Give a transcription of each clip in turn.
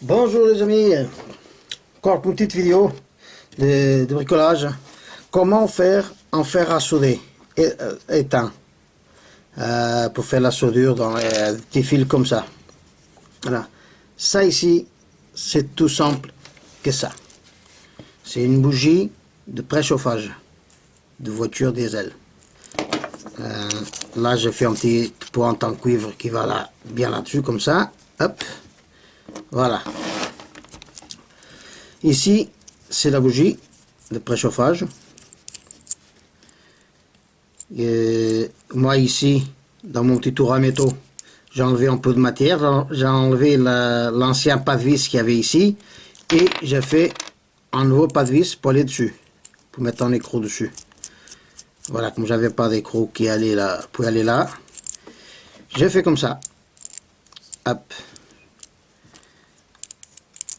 Bonjour les amis, encore une petite vidéo de bricolage. Comment faire en fer à souder éteint pour faire la soudure dans les petits fils comme ça. Voilà. Ça ici, c'est tout simple que ça. C'est une bougie de préchauffage de voiture diesel. Là, j'ai fait un petit pointe en cuivre qui va là, bien là-dessus, comme ça. Hop, voilà. Ici, c'est la bougie de préchauffage. Moi, ici, dans mon petit tour à métaux, j'ai enlevé un peu de matière. J'ai enlevé l'ancien pas de vis qu'il y avait ici. Et j'ai fait un nouveau pas de vis pour aller dessus. Pour mettre un écrou dessus. Voilà, comme j'avais pas d'écrou qui allait là, pour aller là. J'ai fait comme ça. Hop.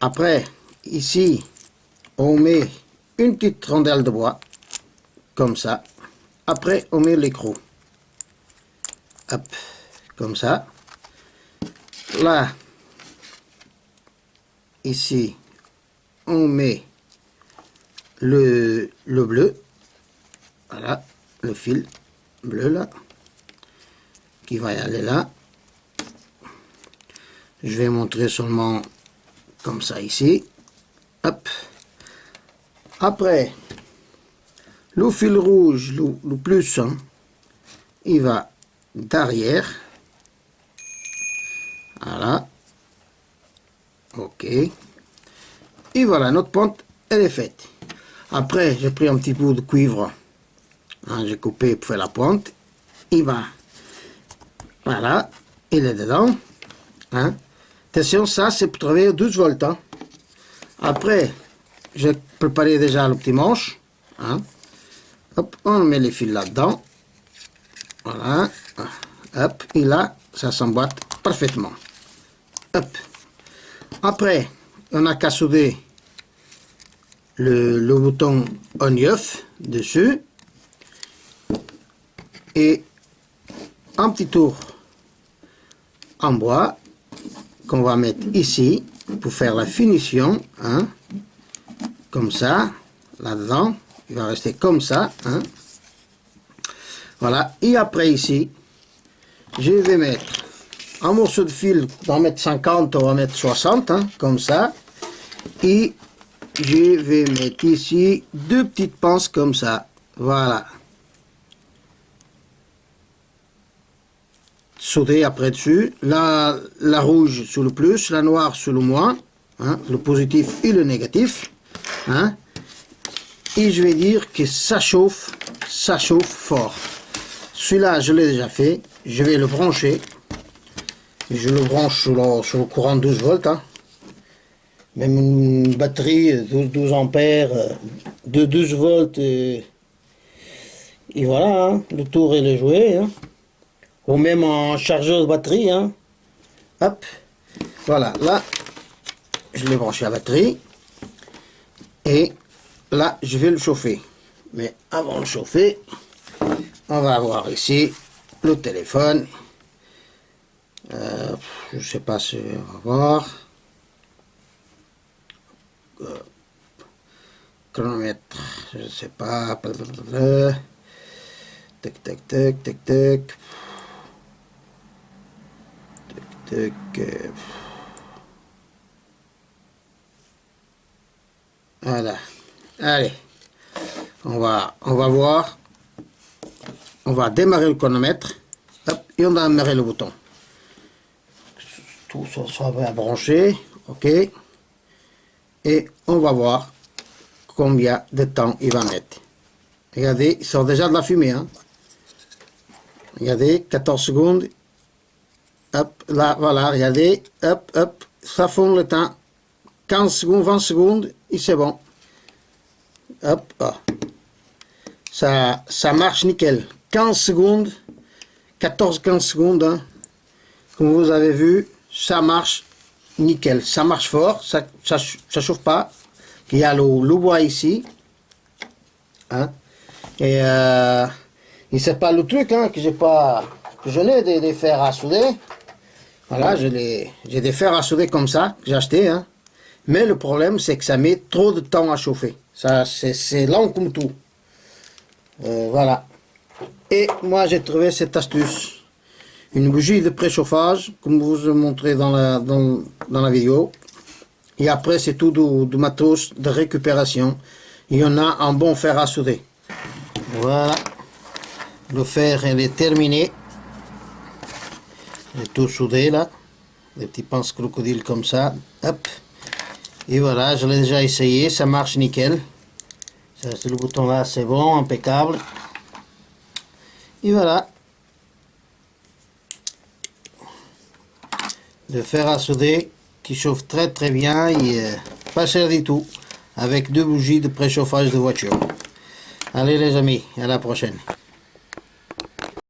Après, ici, on met une petite rondelle de bois, comme ça. Après, on met l'écrou. Hop, comme ça. Là, ici, on met le bleu. Voilà, le fil bleu là, qui va y aller là. Je vais montrer seulement comme ça ici. Hop. Après, le fil rouge, le plus, hein, il va derrière. Voilà. Ok. Et voilà, notre pente, elle est faite. Après, j'ai pris un petit bout de cuivre. Hein, j'ai coupé pour faire la pointe. Il va. Voilà. Il est dedans. Hein. Attention, ça, c'est pour travailler 12 volts. Hein. Après, j'ai préparé déjà le petit manche. Hein. Hop, on met les fils là-dedans. Voilà. Hop, et là, ça s'emboîte parfaitement. Hop. Après, on n'a qu'à souder le bouton on-off dessus. Et un petit tour en bois qu'on va mettre ici pour faire la finition. Hein. Comme ça, là-dedans. Il va rester comme ça. Hein. Voilà. Et après ici, je vais mettre un morceau de fil d'en mettre 50, on va mettre 60, hein, comme ça. Et je vais mettre ici deux petites pinces comme ça. Voilà. Sauter après dessus. La rouge sur le plus, la noire sur le moins. Hein, le positif et le négatif. Hein. Et je vais dire que ça chauffe fort. Celui-là, je l'ai déjà fait. Je vais le brancher. Je le branche sur le courant 12 volts. Hein. Même une batterie 12 ampères de 12 volts. Et voilà, hein. Le tour il est joué. Hein. Ou même en chargeur de batterie. Hein. Hop. Voilà, là, je l'ai branché à la batterie. Et là, je vais le chauffer. Mais avant de le chauffer, on va avoir ici le téléphone. Je ne sais pas si on va voir. Chronomètre, je ne sais pas. Tac, tac, tac, tac, tac. Tac, tac. Voilà. Allez. On va voir. On va démarrer le chronomètre. Hop, et on va démarrer le bouton. Tout ça soit bien branché. Ok. Et on va voir combien de temps il va mettre. Regardez, il sort déjà de la fumée. Hein. Regardez, 14 secondes. Hop, là, voilà, regardez. Hop, hop, ça fond le temps. 15 secondes, 20 secondes, et c'est bon. Hop, oh. Ça marche nickel. 15 secondes, 14-15 secondes. Hein. Comme vous avez vu, ça marche nickel. Ça marche fort, ça chauffe pas. Il y a le bois ici. Hein. Et c'est pas le truc hein, que je n'ai des fers à souder. Voilà, j'ai des fers à souder comme ça que j'ai acheté. Hein. Mais le problème, c'est que ça met trop de temps à chauffer. Ça, c'est lent comme tout. Voilà. Et moi, j'ai trouvé cette astuce. Une bougie de préchauffage, comme je vous ai montré dans la vidéo. Et après, c'est tout du matos de récupération. Il y en a un bon fer à souder. Voilà. Le fer, il est terminé. Il est tout soudé là. Des petits pinces crocodiles comme ça. Hop. Et voilà, je l'ai déjà essayé. Ça marche nickel. Ça, c'est le bouton là, c'est bon, impeccable. Et voilà. Le fer à souder qui chauffe très bien et pas cher du tout. Avec 2 bougies de préchauffage de voiture. Allez les amis, à la prochaine.